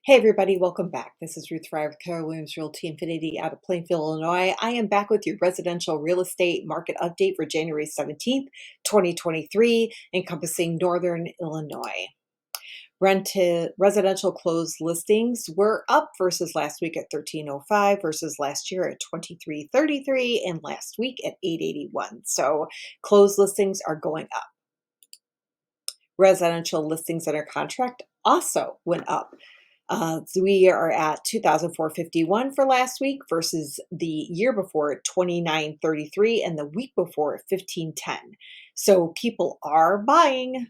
Hey everybody, welcome back. This is Ruth Fry with Keller Williams Realty Infinity out of Plainfield, Illinois. I am back with your residential real estate market update for January 17th, 2023, encompassing Northern Illinois. Rented residential closed listings were up versus last week at 1305 versus last year at 2333 and last week at 881. So closed listings are going up. Residential listings under contract also went up. So we are at 2,451 for last week versus the year before at 2,933 and the week before at 1,510. So people are buying.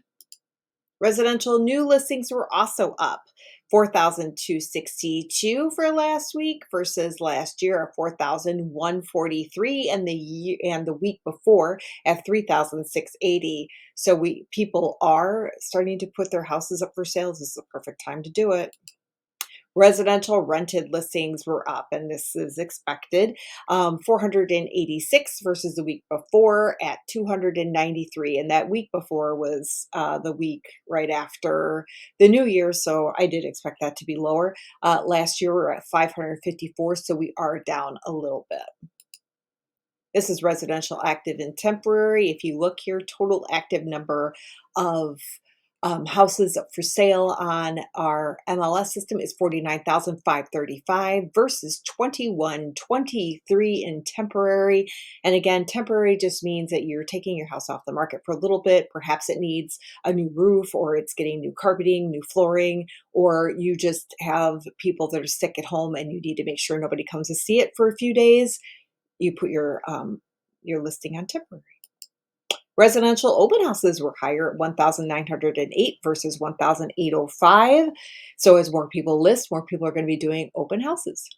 Residential new listings were also up 4,262 for last week versus last year at 4,143 and the week before at 3,680. So people are starting to put their houses up for sale. This is the perfect time to do it. Residential rented listings were up, and this is expected. 486 versus the week before at 293. And that week before was the week right after the new year. So I did expect that to be lower. Last year we were at 554, so we are down a little bit. This is residential active and temporary. If you look here, total active number of houses up for sale on our MLS system is 49,535 versus 2123 in temporary. And again, temporary just means that you're taking your house off the market for a little bit. Perhaps it needs a new roof, or it's getting new carpeting, new flooring, or you just have people that are sick at home and you need to make sure nobody comes to see it for a few days. You put your listing on temporary. Residential open houses were higher at 1,908 versus 1,805. So as more people list, more people are going to be doing open houses.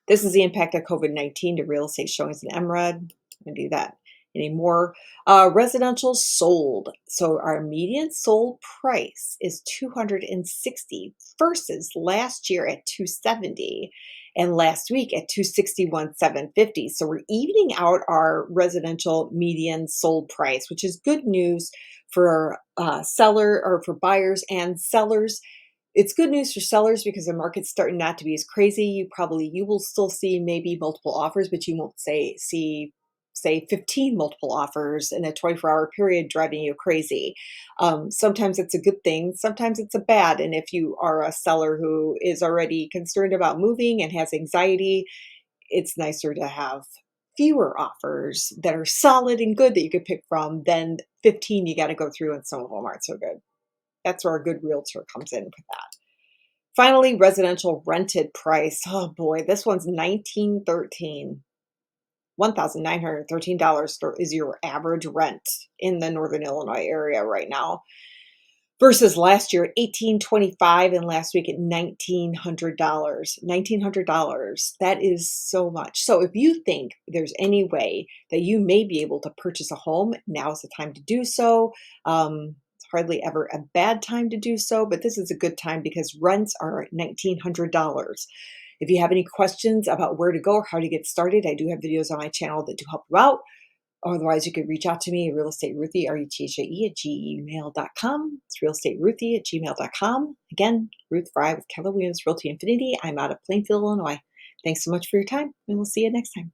This is the impact of COVID-19 to real estate showings in MRED. I'm going to do that anymore. Residential sold. So our median sold price is 260 versus last year at 270 and last week at 261,750. So we're evening out our residential median sold price, which is good news for seller or for buyers and sellers. It's good news for sellers because the market's starting not to be as crazy. You will still see maybe multiple offers, but you won't see 15 multiple offers in a 24-hour period driving you crazy. Sometimes it's a good thing, sometimes it's a bad. And if you are a seller who is already concerned about moving and has anxiety, it's nicer to have fewer offers that are solid and good that you could pick from than 15 you got to go through, and some of them aren't so good. That's where a good realtor comes in for that. Finally, residential rented price. Oh boy, this one's 1913. $1,913 is your average rent in the Northern Illinois area right now versus last year at 1825 and last week at $1,900. $1,900. That is so much. So if you think there's any way that you may be able to purchase a home, now is the time to do so. It's hardly ever a bad time to do so, but this is a good time because rents are at $1,900. If you have any questions about where to go or how to get started, I do have videos on my channel that do help you out. Otherwise, you could reach out to me at realestateruthie, RUTHAE, at gmail.com. It's realestateruthie at gmail.com. Again, Ruth Fry with Keller Williams Realty Infinity. I'm out of Plainfield, Illinois. Thanks so much for your time, and we'll see you next time.